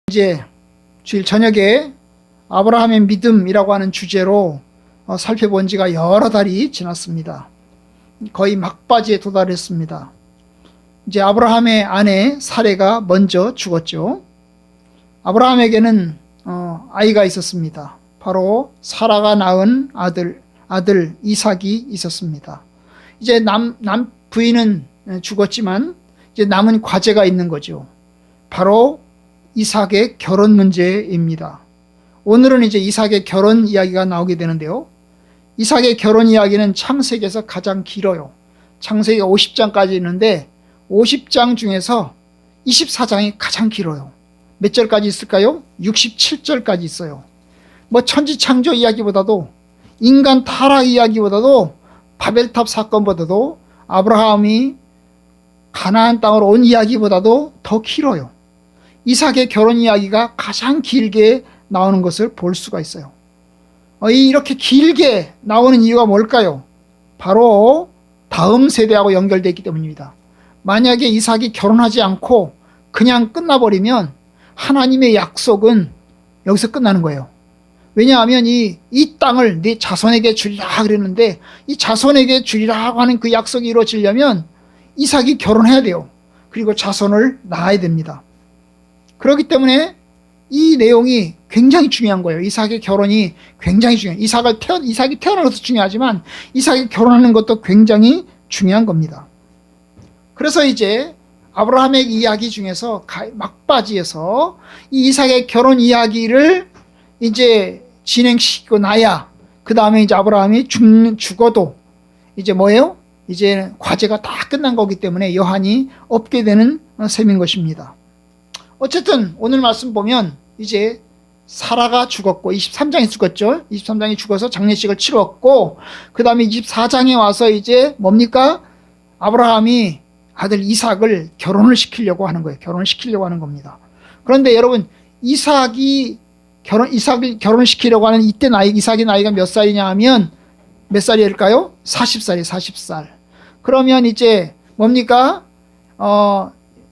이제 주일 저녁에 아브라함의 믿음이라고 하는 주제로 살펴본 지가 여러 달이 지났습니다. 거의 막바지에 도달했습니다. 이제 아브라함의 아내 사레가 먼저 죽었죠. 아브라함에게는 아이가 있었습니다. 바로 사라가 낳은 아들 이삭이 있었습니다. 이제 남 부인은 죽었지만 이제 남은 과제가 있는 거죠. 바로 이삭의 결혼 문제입니다. 오늘은 이제 이삭의 결혼 이야기가 나오게 되는데요. 이삭의 결혼 이야기는 창세기에서 가장 길어요. 창세기가 50장까지 있는데 50장 중에서 24장이 가장 길어요. 몇 절까지 있을까요? 67절까지 있어요. 뭐 천지창조 이야기보다도 인간 타락 이야기보다도 바벨탑 사건보다도 아브라함이 가나안 땅으로 온 이야기보다도 더 길어요. 이삭의 결혼 이야기가 가장 길게 나오는 것을 볼 수가 있어요. 이렇게 길게 나오는 이유가 뭘까요? 바로 다음 세대하고 연결되어 있기 때문입니다. 만약에 이삭이 결혼하지 않고 그냥 끝나버리면 하나님의 약속은 여기서 끝나는 거예요. 왜냐하면 이 땅을 네 자손에게 주리라 그랬는데 이 자손에게 주리라고 하는 그 약속이 이루어지려면 이삭이 결혼해야 돼요. 그리고 자손을 낳아야 됩니다. 그렇기 때문에 이 내용이 굉장히 중요한 거예요. 이삭의 결혼이 굉장히 중요해요. 이삭이 태어나는 것도 중요하지만 이삭이 결혼하는 것도 굉장히 중요한 겁니다. 그래서 이제 아브라함의 이야기 중에서 막바지에서 이 이삭의 결혼 이야기를 이제 진행시키고 나야 그 다음에 이제 아브라함이 죽어도 이제 뭐예요? 이제 과제가 다 끝난 거기 때문에 여한이 없게 되는 셈인 것입니다. 어쨌든 오늘 말씀 보면 이제 사라가 죽었고 23장이 죽었죠. 23장이 죽어서 장례식을 치렀고 그 다음에 24장에 와서 이제 뭡니까? 아브라함이 아들 이삭을 결혼을 시키려고 하는 거예요. 결혼을 시키려고 하는 겁니다. 그런데 여러분 이삭을 결혼시키려고 하는 이때 이삭의 나이가 몇 살이냐 하면 몇 살일까요? 40살이에요. 40살. 그러면 이제 뭡니까?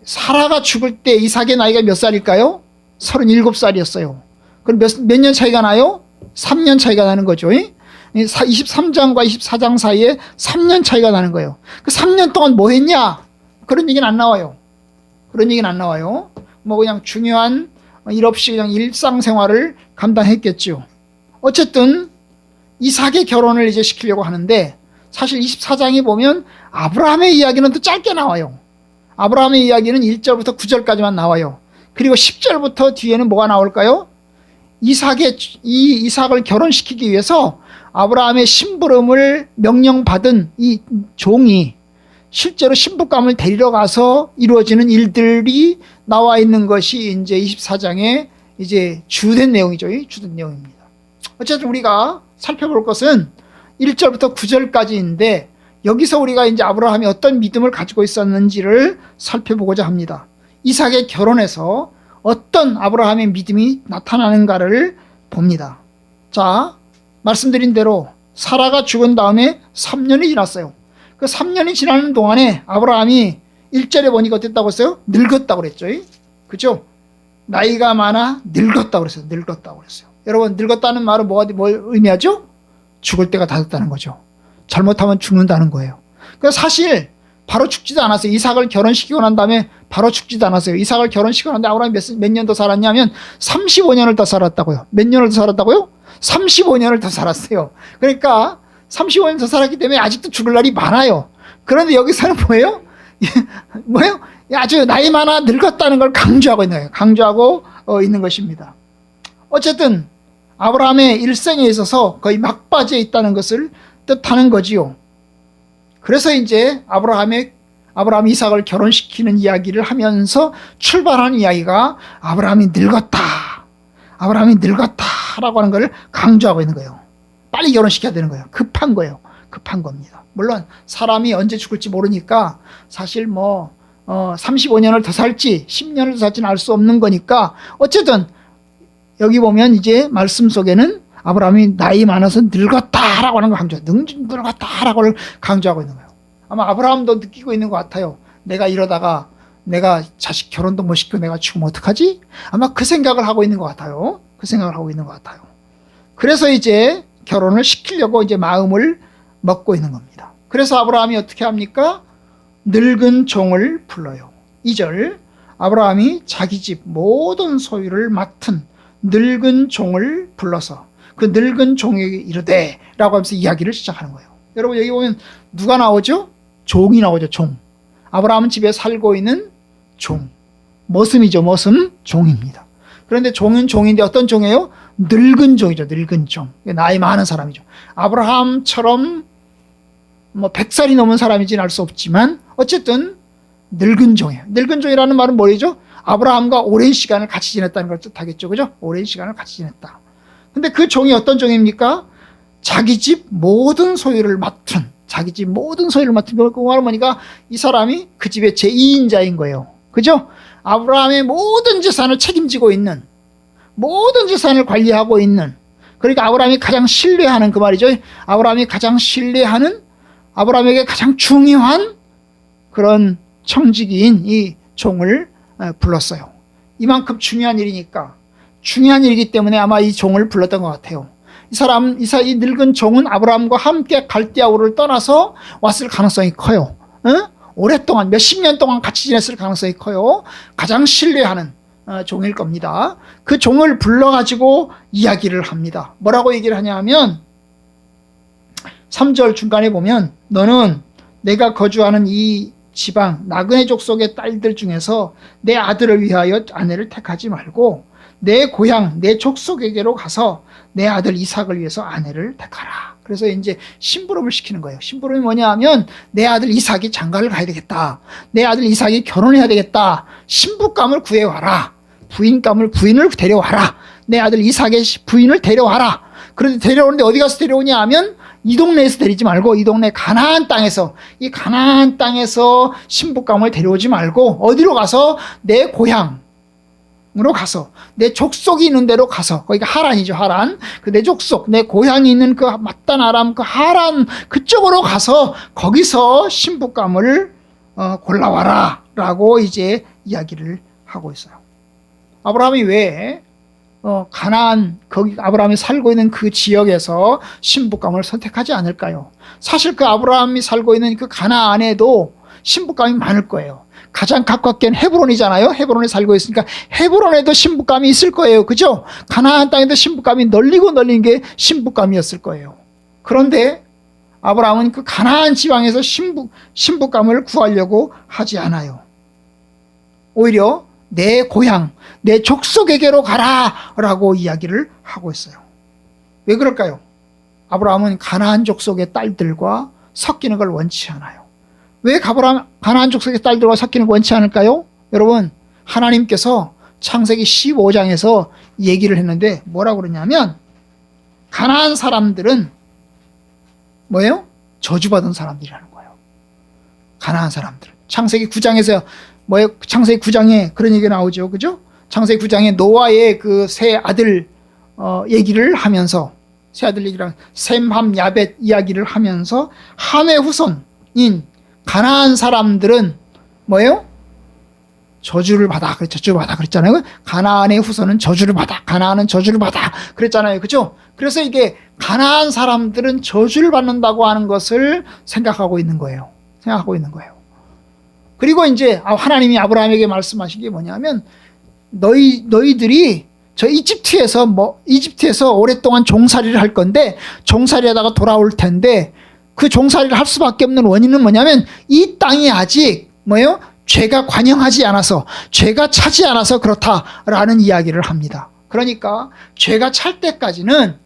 사라가 죽을 때 이삭의 나이가 몇 살일까요? 37살이었어요. 그럼 몇 년 차이가 나요? 3년 차이가 나는 거죠. 23장과 24장 사이에 3년 차이가 나는 거예요. 그 3년 동안 뭐 했냐? 그런 얘기는 안 나와요. 그런 얘기는 안 나와요. 뭐 그냥 중요한 일 없이 그냥 일상생활을 감당했겠죠. 어쨌든 이삭의 결혼을 이제 시키려고 하는데 사실 24장에 보면 아브라함의 이야기는 또 짧게 나와요. 아브라함의 이야기는 1절부터 9절까지만 나와요. 그리고 10절부터 뒤에는 뭐가 나올까요? 이삭을 결혼시키기 위해서 아브라함의 심부름을 명령받은 이 종이 실제로 신부감을 데리러 가서 이루어지는 일들이 나와 있는 것이 이제 24장의 이제 주된 내용이죠. 주된 내용입니다. 어쨌든 우리가 살펴볼 것은 1절부터 9절까지인데 여기서 우리가 이제 아브라함이 어떤 믿음을 가지고 있었는지를 살펴보고자 합니다. 이삭의 결혼에서 어떤 아브라함의 믿음이 나타나는가를 봅니다. 자, 말씀드린 대로 사라가 죽은 다음에 3년이 지났어요. 그 3년이 지나는 동안에 아브라함이 1절에 보니까 어땠다고 했어요? 늙었다고 그랬죠. 그죠? 나이가 많아 늙었다고 그랬어요. 늙었다고 그랬어요. 여러분, 늙었다는 말은 뭘 의미하죠? 죽을 때가 다 됐다는 거죠. 잘못하면 죽는다는 거예요. 그래서 사실 바로 죽지도 않았어요. 이삭을 결혼시키고 난 다음에 바로 죽지도 않았어요. 이삭을 결혼시키고 난 다음에 아브라함이 몇 년 더 살았냐면 35년을 더 살았다고요. 몇 년을 더 살았다고요? 35년을 더 살았어요. 그러니까 35년 더 살았기 때문에 아직도 죽을 날이 많아요. 그런데 여기서는 뭐예요? 뭐예요? 아주 나이 많아 늙었다는 걸 강조하고 있는 거예요. 강조하고 있는 것입니다. 어쨌든 아브라함의 일생에 있어서 거의 막바지에 있다는 것을 뜻하는 거지요. 그래서 이제 아브라함이 이삭을 결혼시키는 이야기를 하면서 출발하는 이야기가 아브라함이 늙었다라고 하는 것을 강조하고 있는 거예요. 빨리 결혼시켜야 되는 거예요. 급한 거예요. 급한 겁니다. 물론 사람이 언제 죽을지 모르니까 사실 35년을 더 살지 10년을 더 살지는 알 수 없는 거니까 어쨌든 여기 보면 이제 말씀 속에는 아브라함이 나이 많아서 늙었다라고 하는 걸 늙었다라고 강조하고 있는 거예요. 아마 아브라함도 느끼고 있는 것 같아요. 내가 이러다가 내가 자식 결혼도 못 시키고 내가 죽으면 어떡하지? 아마 그 생각을 하고 있는 것 같아요. 그 생각을 하고 있는 것 같아요. 그래서 이제 결혼을 시키려고 이제 마음을 먹고 있는 겁니다. 그래서 아브라함이 어떻게 합니까? 늙은 종을 불러요. 2절, 아브라함이 자기 집 모든 소유를 맡은 늙은 종을 불러서 그 늙은 종에게 이르되 라고 하면서 이야기를 시작하는 거예요. 여러분 여기 보면 누가 나오죠? 종이 나오죠. 종. 아브라함은 집에 살고 있는 종. 머슴이죠. 머슴 종입니다. 그런데 종은 종인데 어떤 종이에요? 늙은 종이죠. 늙은 종. 나이 많은 사람이죠. 아브라함처럼 뭐 100살이 넘은 사람이지는 알 수 없지만 어쨌든 늙은 종이에요. 늙은 종이라는 말은 뭐죠? 아브라함과 오랜 시간을 같이 지냈다는 걸 뜻하겠죠. 그죠? 오랜 시간을 같이 지냈다. 근데 그 종이 어떤 종입니까? 자기 집 모든 소유를 맡은, 자기 집 모든 소유를 맡은 그 할머니가 이 사람이 그 집의 제2인자인 거예요. 그죠? 아브라함의 모든 재산을 책임지고 있는, 모든 재산을 관리하고 있는, 그러니까 아브라함이 가장 신뢰하는 그 말이죠. 아브라함이 가장 신뢰하는, 아브라함에게 가장 중요한 그런 청지기인 이 종을 불렀어요. 이만큼 중요한 일이니까, 중요한 일이기 때문에 아마 이 종을 불렀던 것 같아요. 이 늙은 종은 아브라함과 함께 갈대아우를 떠나서 왔을 가능성이 커요. 오랫동안 몇십 년 동안 같이 지냈을 가능성이 커요. 가장 신뢰하는 종일 겁니다. 그 종을 불러가지고 이야기를 합니다. 뭐라고 얘기를 하냐면 3절 중간에 보면 너는 내가 거주하는 이 지방 나그네 족속의 딸들 중에서 내 아들을 위하여 아내를 택하지 말고 내 고향 내 족속에게로 가서 내 아들 이삭을 위해서 아내를 택하라. 그래서 이제 심부름을 시키는 거예요. 심부름이 뭐냐 하면 내 아들 이삭이 장가를 가야 되겠다. 내 아들 이삭이 결혼해야 되겠다. 신부감을 구해와라. 부인을 데려와라. 내 아들 이삭의 부인을 데려와라. 그런데 데려오는데 어디 가서 데려오냐 하면 이 동네에서 데리지 말고 이 동네 가나안 땅에서, 이 가나안 땅에서 신부감을 데려오지 말고 어디로 가서 내 고향 으로 가서 내 족속이 있는 데로 가서, 거기가 하란이죠. 하란. 그 내 족속, 내 고향이 있는 그 맞단 아람 그 하란 그쪽으로 가서 거기서 신부감을 골라와라 라고 이제 이야기를 하고 있어요. 아브라함이 왜 가나안, 거기 아브라함이 살고 있는 그 지역에서 신부감을 선택하지 않을까요? 사실 그 아브라함이 살고 있는 그 가나안에도 신부감이 많을 거예요. 가장 가깝게는 헤브론이잖아요. 헤브론에 살고 있으니까 헤브론에도 신부감이 있을 거예요. 그죠? 가나안 땅에도 신부감이 널리고 널린 게 신부감이었을 거예요. 그런데 아브라함은 그 가나안 지방에서 신부감을 구하려고 하지 않아요. 오히려 내 고향, 내 족속에게로 가라 라고 이야기를 하고 있어요. 왜 그럴까요? 아브라함은 가나안 족속의 딸들과 섞이는 걸 원치 않아요. 왜 가나안 족속의 딸들과 섞이는 걸 원치 않을까요? 여러분, 하나님께서 창세기 15장에서 얘기를 했는데 뭐라고 그러냐면 가나안 사람들은 뭐예요? 저주받은 사람들이라는 거예요. 가나안 사람들. 창세기 9장에서 뭐예요? 창세기 9장에 그런 얘기가 나오죠. 그죠? 창세기 9장에 노아의 그 세 아들 얘기를 하면서, 세 아들 얘기를 하면서 셈, 함, 야벳 이야기를 하면서 함의 후손인 가나안 사람들은 뭐예요? 저주를 받아. 그랬잖아요. 가나안의 후손은 저주를 받아. 가나안은 저주를 받아. 그랬잖아요. 그죠? 그래서 이게 가나안 사람들은 저주를 받는다고 하는 것을 생각하고 있는 거예요. 그리고 이제 하나님이 아브라함에게 말씀하신 게 뭐냐면 너희들이 저 이집트에서 오랫동안 종살이를 할 건데 종살이하다가 돌아올 텐데 그 종살이를 할 수밖에 없는 원인은 뭐냐면 이 땅이 아직 뭐예요? 죄가 관영하지 않아서, 죄가 차지 않아서 그렇다라는 이야기를 합니다. 그러니까 죄가 찰 때까지는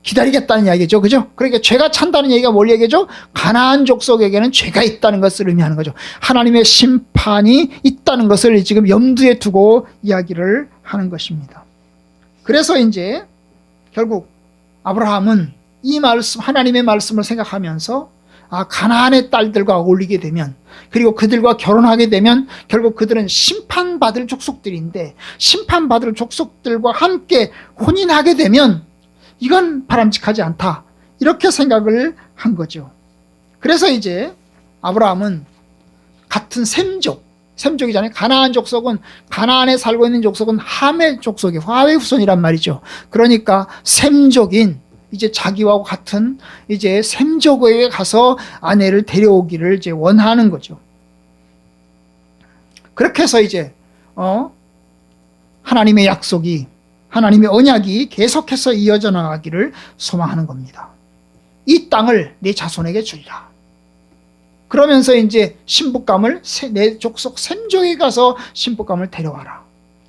기다리겠다는 이야기죠. 그죠? 그러니까 죄가 찬다는 얘기가 뭘 얘기죠? 가나안 족속에게는 죄가 있다는 것을 의미하는 거죠. 하나님의 심판이 있다는 것을 지금 염두에 두고 이야기를 하는 것입니다. 그래서 이제 결국 아브라함은 이 말씀, 하나님의 말씀을 생각하면서 가나안의 딸들과 어울리게 되면, 그리고 그들과 결혼하게 되면 결국 그들은 심판받을 족속들인데 심판받을 족속들과 함께 혼인하게 되면 이건 바람직하지 않다. 이렇게 생각을 한 거죠. 그래서 이제 아브라함은 같은 셈족이잖아요. 가나안 족속은, 가나안에 살고 있는 족속은 함의 족속이 화의 후손이란 말이죠. 그러니까 셈족인 이제 자기와 같은 이제 셈족에 가서 아내를 데려오기를 이제 원하는 거죠. 그렇게 해서 이제 하나님의 약속이, 하나님의 언약이 계속해서 이어져 나가기를 소망하는 겁니다. 이 땅을 내 자손에게 주리라. 그러면서 이제 신부감을 내 족속 셈족에 가서 신부감을 데려와라.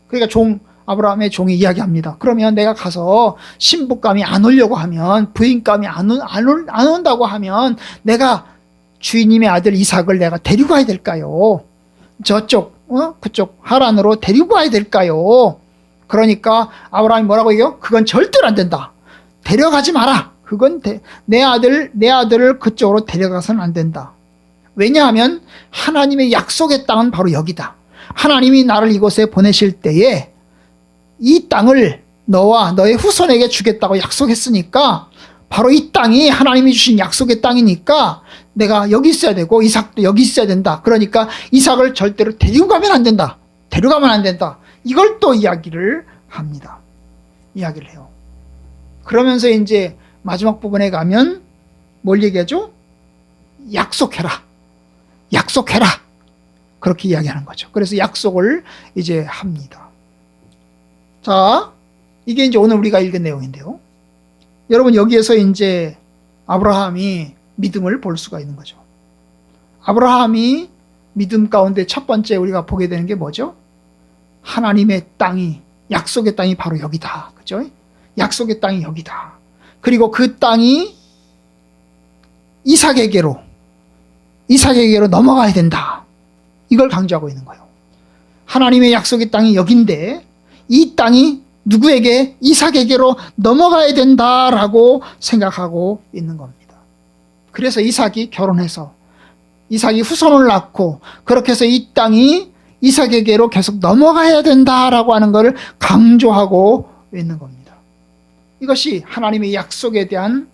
그러니까 아브라함의 종이 이야기합니다. 그러면 내가 가서 신부감이 안 오려고 하면, 부인감이 안 온다고 하면 내가 주인님의 아들 이삭을 내가 데리고 가야 될까요? 그쪽 하란으로 데리고 가야 될까요? 그러니까 아브라함이 뭐라고 얘기해요? 그건 절대로 안 된다. 데려가지 마라. 그건 내 아들을 그쪽으로 데려가서는 안 된다. 왜냐하면 하나님의 약속의 땅은 바로 여기다. 하나님이 나를 이곳에 보내실 때에 이 땅을 너와 너의 후손에게 주겠다고 약속했으니까 바로 이 땅이 하나님이 주신 약속의 땅이니까 내가 여기 있어야 되고 이삭도 여기 있어야 된다. 그러니까 이삭을 절대로 데리고 가면 안 된다. 데려가면 안 된다. 이걸 또 이야기를 합니다. 이야기를 해요. 그러면서 이제 마지막 부분에 가면 뭘 얘기하죠? 약속해라. 약속해라. 그렇게 이야기하는 거죠. 그래서 약속을 이제 합니다. 자, 이게 이제 오늘 우리가 읽은 내용인데요. 여러분, 여기에서 이제 아브라함이 믿음을 볼 수가 있는 거죠. 아브라함이 믿음 가운데 첫 번째 우리가 보게 되는 게 뭐죠? 하나님의 땅이, 약속의 땅이 바로 여기다. 그죠? 약속의 땅이 여기다. 그리고 그 땅이 이삭에게로 넘어가야 된다. 이걸 강조하고 있는 거예요. 하나님의 약속의 땅이 여긴데 이 땅이 누구에게? 이삭에게로 넘어가야 된다라고 생각하고 있는 겁니다. 그래서 이삭이 결혼해서 이삭이 후손을 낳고 그렇게 해서 이 땅이 이삭에게로 계속 넘어가야 된다라고 하는 것을 강조하고 있는 겁니다. 이것이 하나님의 약속에 대한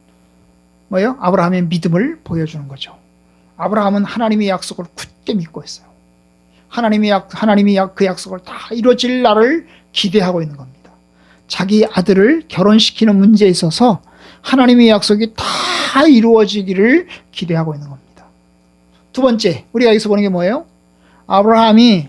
아브라함의 믿음을 보여주는 거죠. 아브라함은 하나님의 약속을 굳게 믿고 있어요. 하나님이 그 약속을 다 이루어질 날을 기대하고 있는 겁니다. 자기 아들을 결혼시키는 문제에 있어서 하나님의 약속이 다 이루어지기를 기대하고 있는 겁니다. 두 번째, 우리가 여기서 보는 게 뭐예요? 아브라함이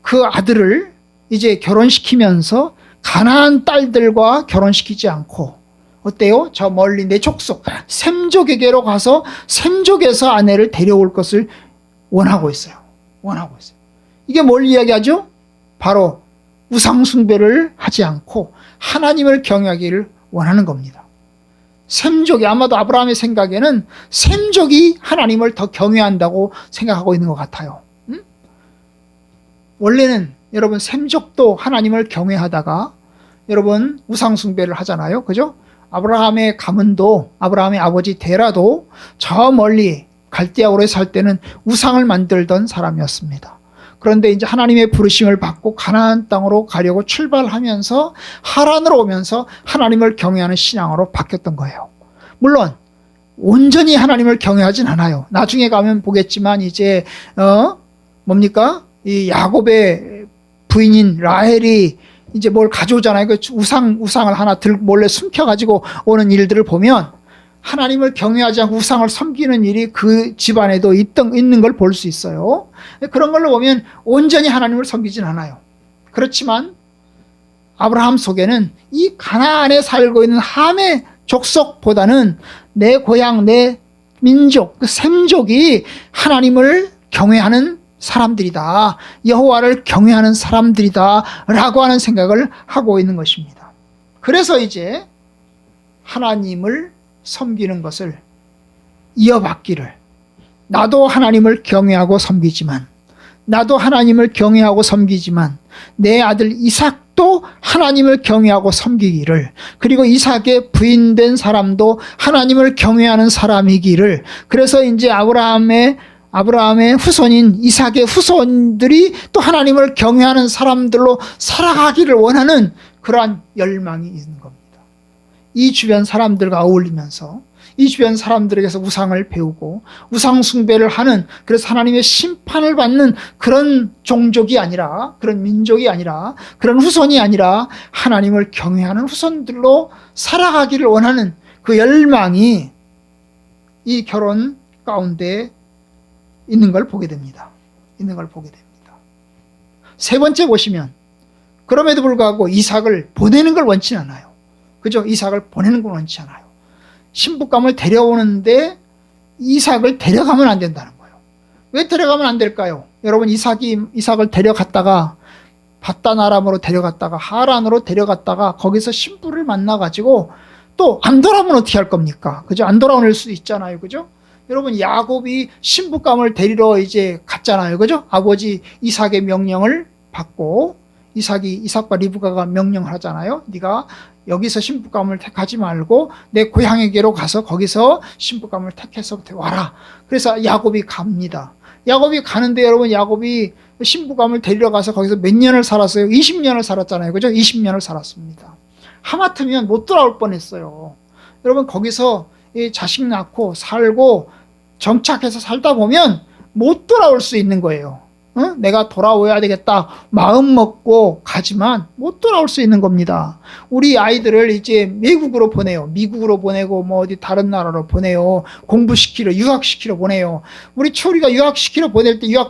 그 아들을 이제 결혼시키면서 가나안 딸들과 결혼시키지 않고 어때요? 저 멀리 내 족속 셈족에게로 가서 셈족에서 아내를 데려올 것을 원하고 있어요. 이게 뭘 이야기하죠? 바로 우상 숭배를 하지 않고 하나님을 경외하기를 원하는 겁니다. 셈족이, 아마도 아브라함의 생각에는 셈족이 하나님을 더 경외한다고 생각하고 있는 것 같아요. 원래는 여러분 셈족도 하나님을 경외하다가 여러분 우상 숭배를 하잖아요. 그죠? 아브라함의 가문도, 아브라함의 아버지 데라도 저 멀리 갈대아우르에 살 때는 우상을 만들던 사람이었습니다. 그런데 이제 하나님의 부르심을 받고 가나안 땅으로 가려고 출발하면서 하란으로 오면서 하나님을 경외하는 신앙으로 바뀌었던 거예요. 물론 온전히 하나님을 경외하진 않아요. 나중에 가면 보겠지만 이제 이 야곱의 부인인 라헬이 이제 뭘 가져오잖아요. 그 우상을 하나 몰래 숨겨가지고 오는 일들을 보면 하나님을 경외하지 않고 우상을 섬기는 일이 그 집안에도 있는 걸 볼 수 있어요. 그런 걸로 보면 온전히 하나님을 섬기진 않아요. 그렇지만 아브라함 속에는 이 가나안에 살고 있는 함의 족속보다는 내 고향, 내 민족, 그 셈족이 하나님을 경외하는 사람들이다. 여호와를 경외하는 사람들이다. 라고 하는 생각을 하고 있는 것입니다. 그래서 이제 하나님을 섬기는 것을 이어받기를, 나도 하나님을 경외하고 섬기지만 내 아들 이삭도 하나님을 경외하고 섬기기를, 그리고 이삭의 부인된 사람도 하나님을 경외하는 사람이기를, 그래서 이제 아브라함의 후손인 이삭의 후손들이 또 하나님을 경외하는 사람들로 살아가기를 원하는 그러한 열망이 있는 겁니다. 이 주변 사람들과 어울리면서, 이 주변 사람들에게서 우상을 배우고 우상 숭배를 하는, 그래서 하나님의 심판을 받는 그런 종족이 아니라, 그런 민족이 아니라, 그런 후손이 아니라 하나님을 경외하는 후손들로 살아가기를 원하는 그 열망이 이 결혼 가운데 있는 걸 보게 됩니다. 있는 걸 보게 됩니다. 세 번째 보시면, 그럼에도 불구하고 이삭을 보내는 걸 원치 않아요. 그죠? 이삭을 보내는 걸 원치 않아요. 신부감을 데려오는데 이삭을 데려가면 안 된다는 거예요. 왜 데려가면 안 될까요? 여러분, 이삭을 데려갔다가 바단 아람으로 데려갔다가 하란으로 데려갔다가 거기서 신부를 만나가지고 또 안 돌아오면 어떻게 할 겁니까? 그죠? 안 돌아올 수도 있잖아요. 그죠? 여러분, 야곱이 신부감을 데리러 이제 갔잖아요. 그죠? 아버지 이삭의 명령을 받고 이삭과 리브가가 명령을 하잖아요. 네가 여기서 신부감을 택하지 말고 내 고향에게로 가서 거기서 신부감을 택해서 와라. 그래서 야곱이 갑니다. 야곱이 가는데 여러분, 야곱이 신부감을 데리러 가서 거기서 몇 년을 살았어요? 20년을 살았잖아요. 그죠? 20년을 살았습니다. 하마터면 못 돌아올 뻔했어요. 여러분, 거기서 자식 낳고 살고 정착해서 살다 보면 못 돌아올 수 있는 거예요. 내가 돌아와야 되겠다 마음 먹고 가지만 못 돌아올 수 있는 겁니다. 우리 아이들을 이제 미국으로 보내요. 미국으로 보내고 뭐 어디 다른 나라로 보내요. 공부시키러, 유학시키러 보내요. 우리 초리가 유학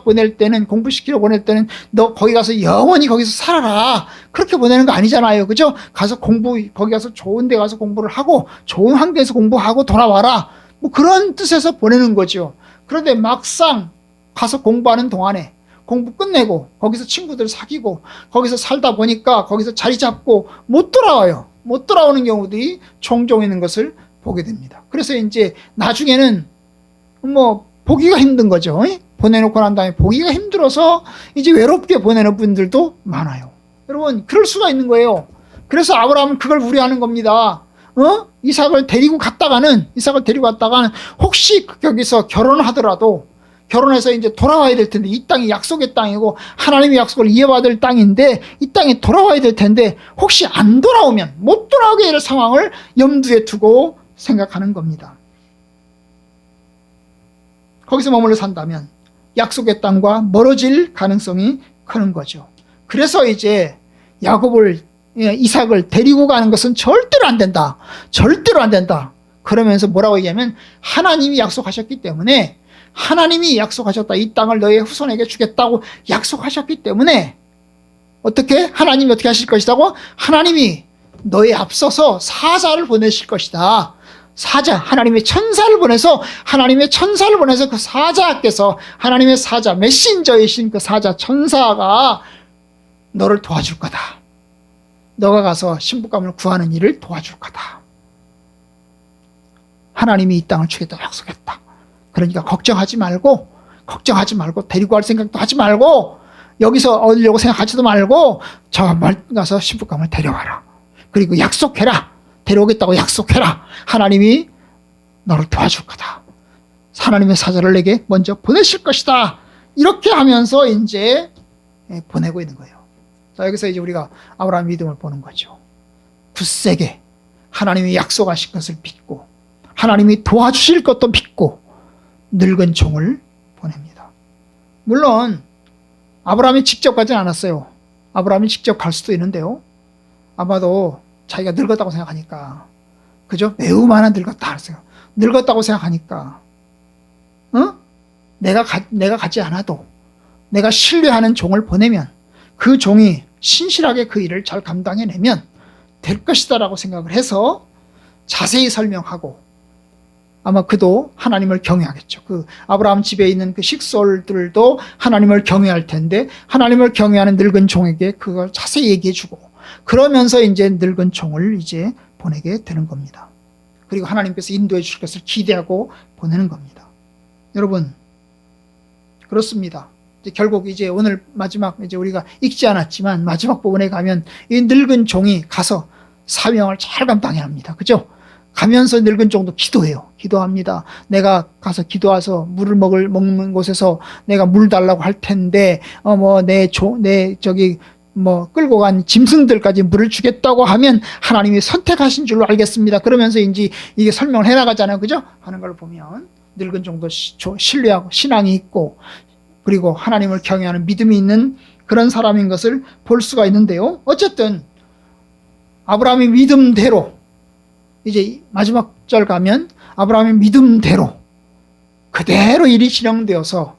보낼 때는, 공부시키러 보낼 때는 너 거기 가서 영원히 거기서 살아라, 그렇게 보내는 거 아니잖아요. 그죠? 가서 거기 가서 좋은 데 가서 공부를 하고 좋은 환경에서 공부하고 돌아와라, 뭐 그런 뜻에서 보내는 거죠. 그런데 막상 가서 공부하는 동안에 공부 끝내고 거기서 친구들 사귀고 거기서 살다 보니까 거기서 자리 잡고 못 돌아와요. 못 돌아오는 경우들이 종종 있는 것을 보게 됩니다. 그래서 이제 나중에는 뭐 보기가 힘든 거죠. 보내놓고 난 다음에 보기가 힘들어서 이제 외롭게 보내는 분들도 많아요. 여러분, 그럴 수가 있는 거예요. 그래서 아브라함은 그걸 우려하는 겁니다. 이삭을 데리고 갔다가는 혹시 거기서 결혼하더라도, 결혼해서 이제 돌아와야 될 텐데, 이 땅이 약속의 땅이고 하나님의 약속을 이어받을 땅인데 이 땅에 돌아와야 될 텐데 혹시 안 돌아오면 못 돌아오게 될 상황을 염두에 두고 생각하는 겁니다. 거기서 머물러 산다면 약속의 땅과 멀어질 가능성이 크는 거죠. 그래서 이제 이삭을 데리고 가는 것은 절대로 안 된다. 절대로 안 된다. 그러면서 뭐라고 얘기하면, 하나님이 약속하셨기 때문에, 하나님이 약속하셨다. 이 땅을 너의 후손에게 주겠다고 약속하셨기 때문에 어떻게? 하나님이 어떻게 하실 것이라고? 하나님이 너에 앞서서 사자를 보내실 것이다. 사자, 하나님의 천사를 보내서 그 사자께서, 하나님의 사자, 메신저이신 그 사자, 천사가 너를 도와줄 거다. 너가 가서 신부감을 구하는 일을 도와줄 거다. 하나님이 이 땅을 주겠다고 약속했다. 그러니까 걱정하지 말고 데리고 갈 생각도 하지 말고 여기서 얻으려고 생각하지도 말고 저 멀리 가서 신부감을 데려와라. 그리고 약속해라. 데려오겠다고 약속해라. 하나님이 너를 도와줄 거다. 하나님의 사자를 내게 먼저 보내실 것이다. 이렇게 하면서 이제 보내고 있는 거예요. 자, 여기서 이제 우리가 아브라함 믿음을 보는 거죠. 굳세게 하나님이 약속하신 것을 믿고 하나님이 도와주실 것도 믿고 늙은 종을 보냅니다. 물론 아브라함이 직접 가진 않았어요. 아브라함이 직접 갈 수도 있는데요. 아마도 자기가 늙었다고 생각하니까, 그죠? 매우 많이 늙었다 하세요. 늙었다고 생각하니까, 내가 가지 않아도 내가 신뢰하는 종을 보내면 그 종이 신실하게 그 일을 잘 감당해내면 될 것이다라고 생각을 해서 자세히 설명하고, 아마 그도 하나님을 경외하겠죠. 그 아브라함 집에 있는 그 식솔들도 하나님을 경외할 텐데 하나님을 경외하는 늙은 종에게 그걸 자세히 얘기해주고, 그러면서 이제 늙은 종을 이제 보내게 되는 겁니다. 그리고 하나님께서 인도해 주실 것을 기대하고 보내는 겁니다. 여러분, 그렇습니다. 이제 결국 이제 오늘 마지막, 이제 우리가 읽지 않았지만 마지막 부분에 가면 이 늙은 종이 가서 사명을 잘 감당해야 합니다. 그죠? 가면서 늙은 종도 기도합니다. 내가 가서 기도해서 물을 먹는 곳에서 내가 물 달라고 할 텐데, 끌고 간 짐승들까지 물을 주겠다고 하면 하나님이 선택하신 줄로 알겠습니다. 그러면서 이제 이게 설명을 해나가잖아요. 그죠? 하는 걸 보면 늙은 정도 신뢰하고 신앙이 있고 그리고 하나님을 경외하는 믿음이 있는 그런 사람인 것을 볼 수가 있는데요. 어쨌든 아브라함의 믿음대로 이제 마지막 절 가면 아브라함의 믿음대로 그대로 일이 진행되어서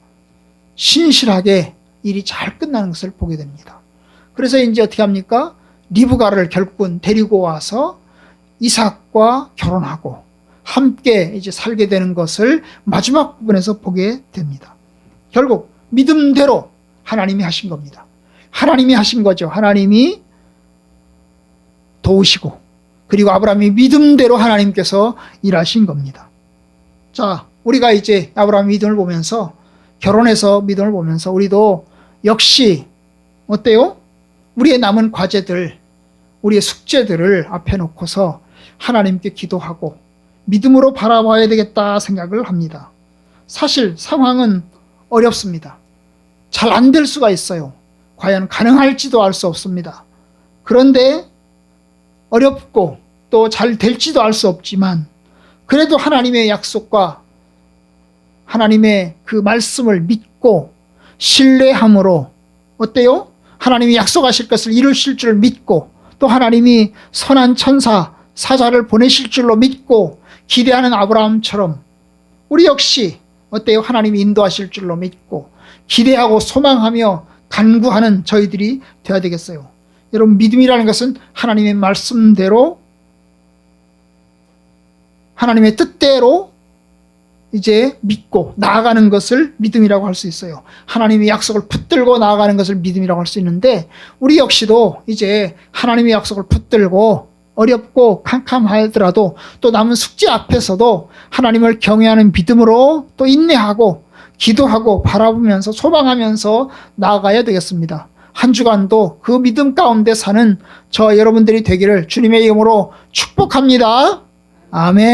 신실하게 일이 잘 끝나는 것을 보게 됩니다. 그래서 이제 어떻게 합니까? 리브가를 결국은 데리고 와서 이삭과 결혼하고 함께 이제 살게 되는 것을 마지막 부분에서 보게 됩니다. 결국 믿음대로 하나님이 하신 겁니다. 하나님이 하신 거죠. 하나님이 도우시고 그리고 아브라함이 믿음대로 하나님께서 일하신 겁니다. 자, 우리가 이제 아브라함 믿음을 보면서 결혼해서 믿음을 보면서 우리도 역시 어때요? 우리의 남은 과제들, 우리의 숙제들을 앞에 놓고서 하나님께 기도하고 믿음으로 바라봐야 되겠다 생각을 합니다. 사실 상황은 어렵습니다. 잘 안 될 수가 있어요. 과연 가능할지도 알 수 없습니다. 그런데 어렵고 또 잘 될지도 알 수 없지만 그래도 하나님의 약속과 하나님의 그 말씀을 믿고 신뢰함으로 어때요? 하나님이 약속하실 것을 이루실 줄 믿고 또 하나님이 선한 천사, 사자를 보내실 줄로 믿고 기대하는 아브라함처럼 우리 역시 어때요? 하나님이 인도하실 줄로 믿고 기대하고 소망하며 간구하는 저희들이 되어야 되겠어요. 여러분, 믿음이라는 것은 하나님의 말씀대로 하나님의 뜻대로 이제 믿고 나아가는 것을 믿음이라고 할 수 있어요. 하나님의 약속을 붙들고 나아가는 것을 믿음이라고 할 수 있는데 우리 역시도 이제 하나님의 약속을 붙들고 어렵고 캄캄하더라도 또 남은 숙제 앞에서도 하나님을 경외하는 믿음으로 또 인내하고 기도하고 바라보면서 소망하면서 나아가야 되겠습니다. 한 주간도 그 믿음 가운데 사는 저 여러분들이 되기를 주님의 이름으로 축복합니다. 아멘.